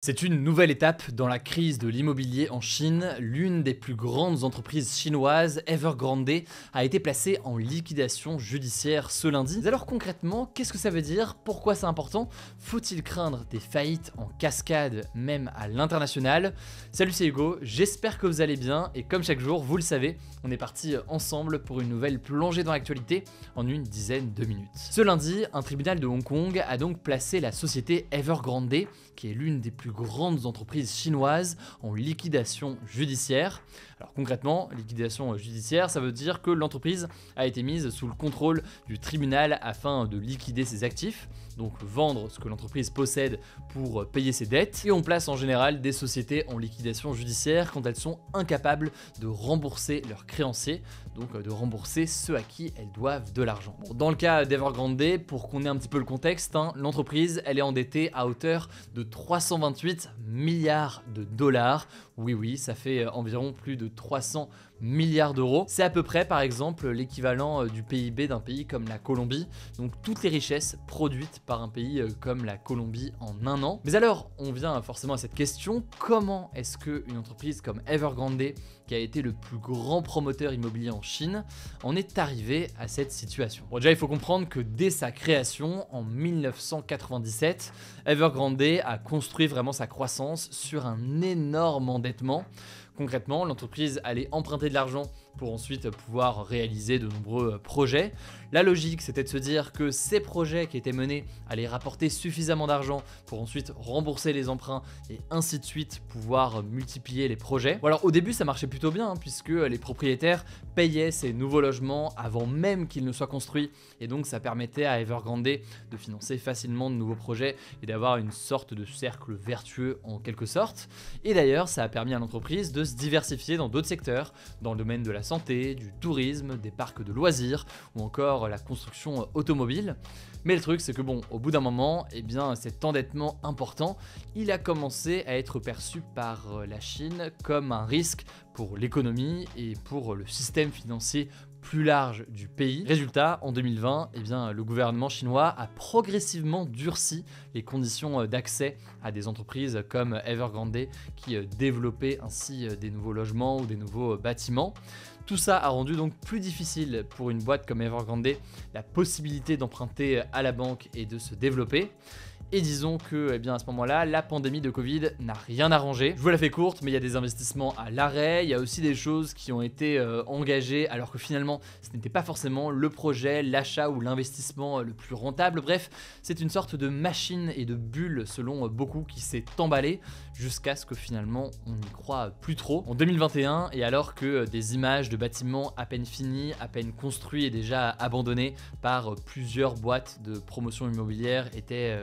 C'est une nouvelle étape dans la crise de l'immobilier en Chine. L'une des plus grandes entreprises chinoises, Evergrande, a été placée en liquidation judiciaire ce lundi. Mais alors concrètement, qu'est-ce que ça veut dire? Pourquoi c'est important? Faut-il craindre des faillites en cascade, même à l'international? Salut, c'est Hugo, j'espère que vous allez bien et comme chaque jour, vous le savez, on est parti ensemble pour une nouvelle plongée dans l'actualité en une dizaine de minutes. Ce lundi, un tribunal de Hong Kong a donc placé la société Evergrande, qui est l'une des plus grandes entreprises chinoises, en liquidation judiciaire. Alors concrètement, liquidation judiciaire, ça veut dire que l'entreprise a été mise sous le contrôle du tribunal afin de liquider ses actifs, donc vendre ce que l'entreprise possède pour payer ses dettes, et on place en général des sociétés en liquidation judiciaire quand elles sont incapables de rembourser leurs créanciers, donc de rembourser ceux à qui elles doivent de l'argent. Bon, dans le cas d'Evergrande, pour qu'on ait un petit peu le contexte, l'entreprise elle est endettée à hauteur de 328 milliards de dollars. Oui, ça fait environ plus de 300 milliards d'euros. C'est à peu près, par exemple, l'équivalent du PIB d'un pays comme la Colombie. Donc toutes les richesses produites par un pays comme la Colombie en un an. Mais alors, on vient forcément à cette question, comment est-ce qu'une entreprise comme Evergrande, qui a été le plus grand promoteur immobilier en Chine, en est arrivée à cette situation? Bon, déjà, il faut comprendre que dès sa création, en 1997, Evergrande a construit vraiment sa croissance sur un énorme endettement. Concrètement, l'entreprise allait emprunter de l'argent pour ensuite pouvoir réaliser de nombreux projets. La logique, c'était de se dire que ces projets qui étaient menés allaient rapporter suffisamment d'argent pour ensuite rembourser les emprunts et ainsi de suite pouvoir multiplier les projets. Bon, alors au début, ça marchait plutôt bien puisque les propriétaires payaient ces nouveaux logements avant même qu'ils ne soient construits et donc ça permettait à Evergrande de financer facilement de nouveaux projets et d'avoir une sorte de cercle vertueux en quelque sorte. Et d'ailleurs, ça a permis à l'entreprise de se diversifier dans d'autres secteurs, dans le domaine de la santé, du tourisme, des parcs de loisirs ou encore la construction automobile. Mais le truc c'est que bon, au bout d'un moment, cet endettement important, il a commencé à être perçu par la Chine comme un risque pour l'économie et pour le système financier plus large du pays. Résultat, en 2020, le gouvernement chinois a progressivement durci les conditions d'accès à des entreprises comme Evergrande qui développaient ainsi des nouveaux logements ou des nouveaux bâtiments. Tout ça a rendu donc plus difficile pour une boîte comme Evergrande la possibilité d'emprunter à la banque et de se développer. Et disons que à ce moment-là, la pandémie de Covid n'a rien arrangé. Je vous la fais courte, mais il y a des investissements à l'arrêt, il y a aussi des choses qui ont été engagées alors que finalement ce n'était pas forcément le projet, l'achat ou l'investissement le plus rentable. Bref, c'est une sorte de machine et de bulle selon beaucoup qui s'est emballée jusqu'à ce que finalement on n'y croit plus trop. En 2021, et alors que des images de bâtiments à peine finis, à peine construits et déjà abandonnés par plusieurs boîtes de promotion immobilière étaient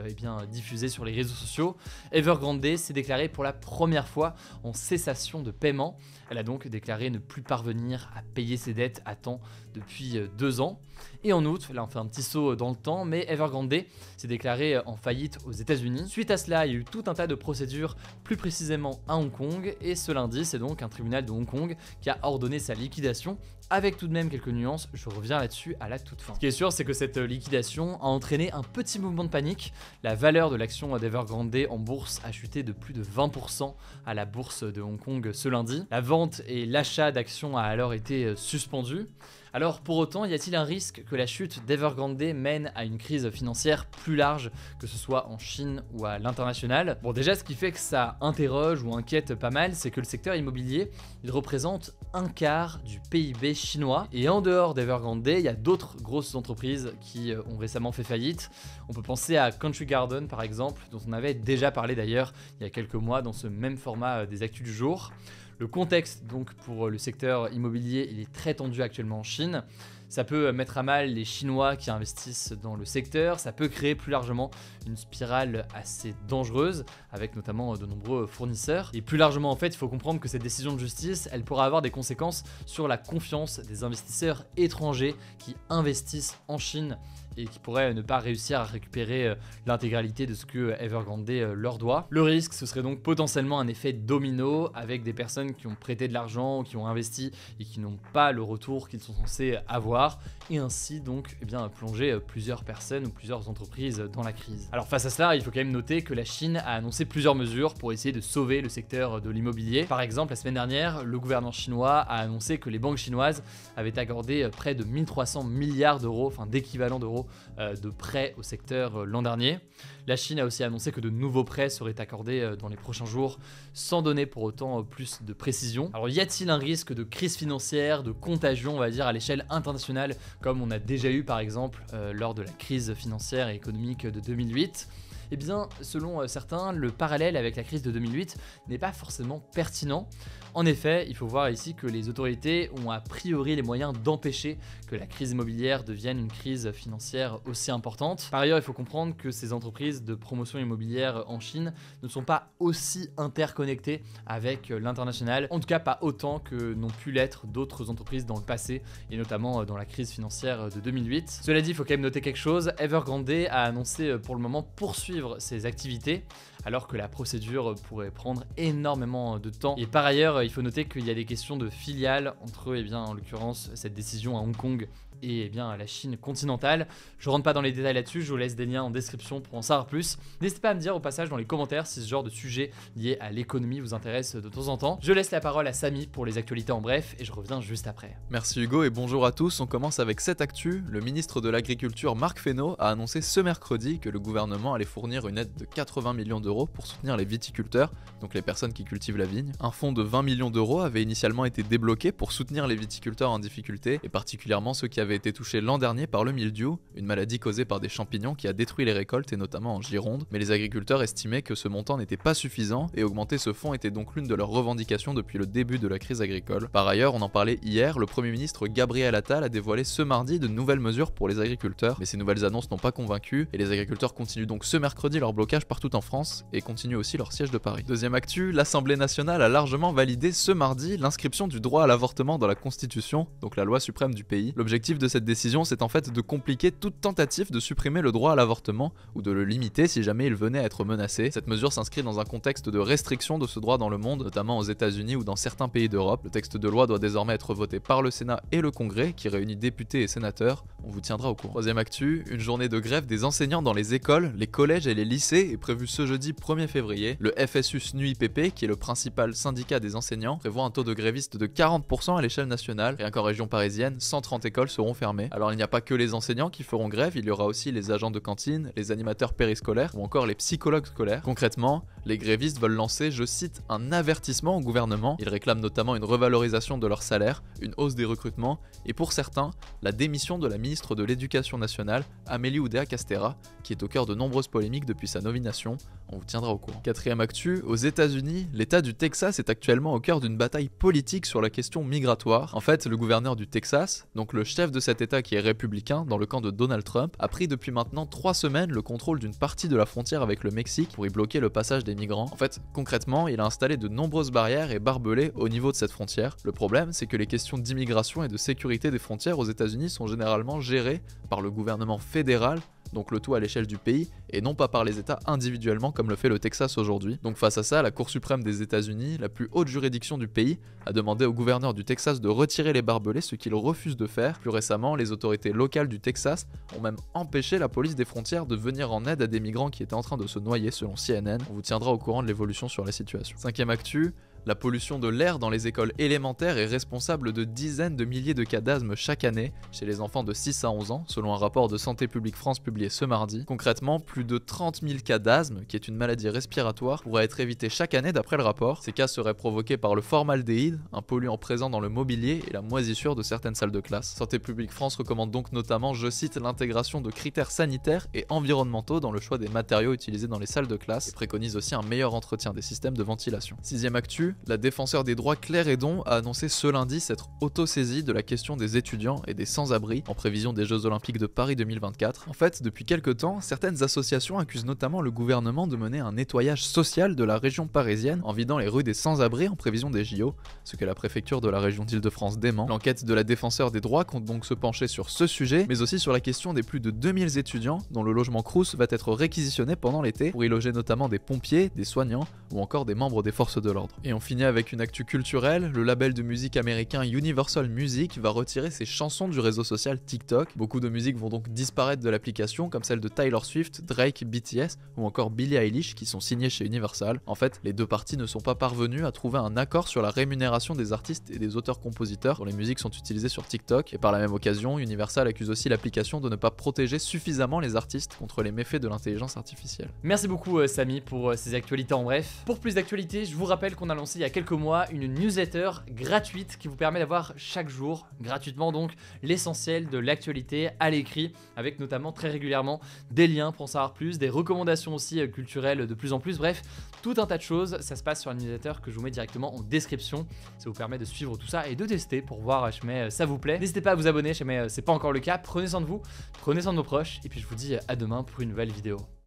diffusée sur les réseaux sociaux, Evergrande s'est déclarée pour la première fois en cessation de paiement. Elle a donc déclaré ne plus parvenir à payer ses dettes à temps depuis 2 ans. Et en août, là on fait un petit saut dans le temps, mais Evergrande s'est déclarée en faillite aux États-Unis. Suite à cela, il y a eu tout un tas de procédures, plus précisément à Hong Kong, et ce lundi, c'est donc un tribunal de Hong Kong qui a ordonné sa liquidation, avec tout de même quelques nuances, je reviens là-dessus à la toute fin. Ce qui est sûr, c'est que cette liquidation a entraîné un petit mouvement de panique. La valeur de l'action d'Evergrande en bourse a chuté de plus de 20% à la bourse de Hong Kong ce lundi. La vente et l'achat d'actions a alors été suspendus. Alors pour autant, y a-t-il un risque que la chute d'Evergrande mène à une crise financière plus large, que ce soit en Chine ou à l'international? Bon, déjà ce qui fait que ça interroge ou inquiète pas mal, c'est que le secteur immobilier, il représente un quart du PIB chinois. Et en dehors d'Evergrande, il y a d'autres grosses entreprises qui ont récemment fait faillite. On peut penser à Country Garden par exemple, dont on avait déjà parlé d'ailleurs il y a quelques mois dans ce même format des actus du jour. Le contexte donc pour le secteur immobilier, il est très tendu actuellement en Chine. Ça peut mettre à mal les Chinois qui investissent dans le secteur, ça peut créer plus largement une spirale assez dangereuse, avec notamment de nombreux fournisseurs. Et plus largement en fait, il faut comprendre que cette décision de justice, elle pourra avoir des conséquences sur la confiance des investisseurs étrangers qui investissent en Chine et qui pourraient ne pas réussir à récupérer l'intégralité de ce que Evergrande leur doit. Le risque, ce serait donc potentiellement un effet domino avec des personnes qui ont prêté de l'argent, qui ont investi et qui n'ont pas le retour qu'ils sont censés avoir, et ainsi donc plonger plusieurs personnes ou plusieurs entreprises dans la crise. Alors face à cela, il faut quand même noter que la Chine a annoncé plusieurs mesures pour essayer de sauver le secteur de l'immobilier. Par exemple, la semaine dernière, le gouvernement chinois a annoncé que les banques chinoises avaient accordé près de 1300 milliards d'euros, d'équivalent d'euros, de prêts au secteur l'an dernier. La Chine a aussi annoncé que de nouveaux prêts seraient accordés dans les prochains jours, sans donner pour autant plus de précision. Alors y a-t-il un risque de crise financière, de contagion, on va dire, à l'échelle internationale, comme on a déjà eu par exemple lors de la crise financière et économique de 2008 ? Eh bien, selon certains, le parallèle avec la crise de 2008 n'est pas forcément pertinent. En effet, il faut voir ici que les autorités ont a priori les moyens d'empêcher que la crise immobilière devienne une crise financière aussi importante. Par ailleurs, il faut comprendre que ces entreprises de promotion immobilière en Chine ne sont pas aussi interconnectées avec l'international, en tout cas pas autant que n'ont pu l'être d'autres entreprises dans le passé, et notamment dans la crise financière de 2008. Cela dit, il faut quand même noter quelque chose, Evergrande a annoncé pour le moment poursuivre ses activités, alors que la procédure pourrait prendre énormément de temps. Et par ailleurs, il faut noter qu'il y a des questions de filiales entre, en l'occurrence, cette décision à Hong Kong et la Chine continentale. Je rentre pas dans les détails là-dessus, je vous laisse des liens en description pour en savoir plus. N'hésitez pas à me dire au passage dans les commentaires si ce genre de sujet lié à l'économie vous intéresse de temps en temps. Je laisse la parole à Samy pour les actualités en bref et je reviens juste après. Merci Hugo et bonjour à tous, on commence avec cette actu. Le ministre de l'Agriculture Marc Fesneau a annoncé ce mercredi que le gouvernement allait fournir une aide de 80 millions d'euros pour soutenir les viticulteurs, donc les personnes qui cultivent la vigne. Un fonds de 20 millions d'euros avait initialement été débloqué pour soutenir les viticulteurs en difficulté, et particulièrement ceux qui avaient été touchés l'an dernier par le mildiou, une maladie causée par des champignons qui a détruit les récoltes et notamment en Gironde, mais les agriculteurs estimaient que ce montant n'était pas suffisant et augmenter ce fonds était donc l'une de leurs revendications depuis le début de la crise agricole. Par ailleurs, on en parlait hier, le Premier ministre Gabriel Attal a dévoilé ce mardi de nouvelles mesures pour les agriculteurs, mais ces nouvelles annonces n'ont pas convaincu et les agriculteurs continuent donc ce mercredi leur blocage partout en France et continuent aussi leur siège de Paris. Deuxième actu, l'Assemblée nationale a largement validé ce mardi l'inscription du droit à l'avortement dans la Constitution, donc la loi suprême du pays. L'objectif de cette décision, c'est en fait de compliquer toute tentative de supprimer le droit à l'avortement ou de le limiter si jamais il venait à être menacé. Cette mesure s'inscrit dans un contexte de restriction de ce droit dans le monde, notamment aux États-Unis ou dans certains pays d'Europe. Le texte de loi doit désormais être voté par le Sénat et le Congrès, qui réunit députés et sénateurs. On vous tiendra au courant. Troisième actu, une journée de grève des enseignants dans les écoles, les collèges et les lycées est prévue ce jeudi 1er février. Le FSU-SNUIPP, qui est le principal syndicat des enseignants, prévoit un taux de grévistes de 40% à l'échelle nationale. Rien qu'en région parisienne, 130 écoles seront fermées. Alors il n'y a pas que les enseignants qui feront grève, il y aura aussi les agents de cantine, les animateurs périscolaires ou encore les psychologues scolaires. Concrètement, les grévistes veulent lancer, je cite, un avertissement au gouvernement. Ils réclament notamment une revalorisation de leur salaire, une hausse des recrutements et pour certains, la démission de la ministre de l'Éducation nationale, Amélie Oudéa-Castéra, qui est au cœur de nombreuses polémiques depuis sa nomination. On vous tiendra au courant. Quatrième actu, aux États-Unis, l'État du Texas est actuellement au cœur d'une bataille politique sur la question migratoire. En fait, le gouverneur du Texas, donc le chef de cet État qui est républicain dans le camp de Donald Trump, a pris depuis maintenant 3 semaines le contrôle d'une partie de la frontière avec le Mexique pour y bloquer le passage des migrants. En fait, concrètement, il a installé de nombreuses barrières et barbelés au niveau de cette frontière. Le problème, c'est que les questions d'immigration et de sécurité des frontières aux États-Unis sont généralement gérées par le gouvernement fédéral, donc le tout à l'échelle du pays, et non pas par les États individuellement comme le fait le Texas aujourd'hui. Donc face à ça, la Cour suprême des États-Unis, la plus haute juridiction du pays, a demandé au gouverneur du Texas de retirer les barbelés, ce qu'il refuse de faire. Plus récemment, les autorités locales du Texas ont même empêché la police des frontières de venir en aide à des migrants qui étaient en train de se noyer selon CNN. On vous tiendra au courant de l'évolution sur la situation. Cinquième actu, la pollution de l'air dans les écoles élémentaires est responsable de dizaines de milliers de cas d'asthme chaque année chez les enfants de 6 à 11 ans, selon un rapport de Santé publique France publié ce mardi. Concrètement, plus de 30 000 cas d'asthme, qui est une maladie respiratoire, pourraient être évités chaque année d'après le rapport. Ces cas seraient provoqués par le formaldéhyde, un polluant présent dans le mobilier et la moisissure de certaines salles de classe. Santé publique France recommande donc notamment, je cite, l'intégration de critères sanitaires et environnementaux dans le choix des matériaux utilisés dans les salles de classe et préconise aussi un meilleur entretien des systèmes de ventilation. Sixième actu, la défenseure des droits Claire Hédon a annoncé ce lundi s'être auto-saisie de la question des étudiants et des sans-abri en prévision des Jeux Olympiques de Paris 2024. En fait, depuis quelques temps, certaines associations accusent notamment le gouvernement de mener un nettoyage social de la région parisienne en vidant les rues des sans-abri en prévision des JO, ce que la préfecture de la région d'Île-de-France dément. L'enquête de la défenseure des droits compte donc se pencher sur ce sujet, mais aussi sur la question des plus de 2000 étudiants dont le logement Crous va être réquisitionné pendant l'été pour y loger notamment des pompiers, des soignants ou encore des membres des forces de l'ordre. Et on finit avec une actu culturelle, le label de musique américain Universal Music va retirer ses chansons du réseau social TikTok. Beaucoup de musiques vont donc disparaître de l'application, comme celles de Taylor Swift, Drake, BTS ou encore Billie Eilish qui sont signées chez Universal. En fait, les deux parties ne sont pas parvenues à trouver un accord sur la rémunération des artistes et des auteurs-compositeurs dont les musiques sont utilisées sur TikTok. Et par la même occasion, Universal accuse aussi l'application de ne pas protéger suffisamment les artistes contre les méfaits de l'intelligence artificielle. Merci beaucoup Samy pour ces actualités en bref. Pour plus d'actualités, je vous rappelle qu'on a lancé il y a quelques mois une newsletter gratuite qui vous permet d'avoir chaque jour, gratuitement donc, l'essentiel de l'actualité à l'écrit, avec notamment très régulièrement des liens pour en savoir plus, des recommandations aussi culturelles de plus en plus, bref, tout un tas de choses. Ça se passe sur la newsletter que je vous mets directement en description. Ça vous permet de suivre tout ça et de tester pour voir si jamais ça vous plaît. N'hésitez pas à vous abonner si jamais c'est pas encore le cas. Prenez soin de vous, prenez soin de vos proches et puis je vous dis à demain pour une nouvelle vidéo.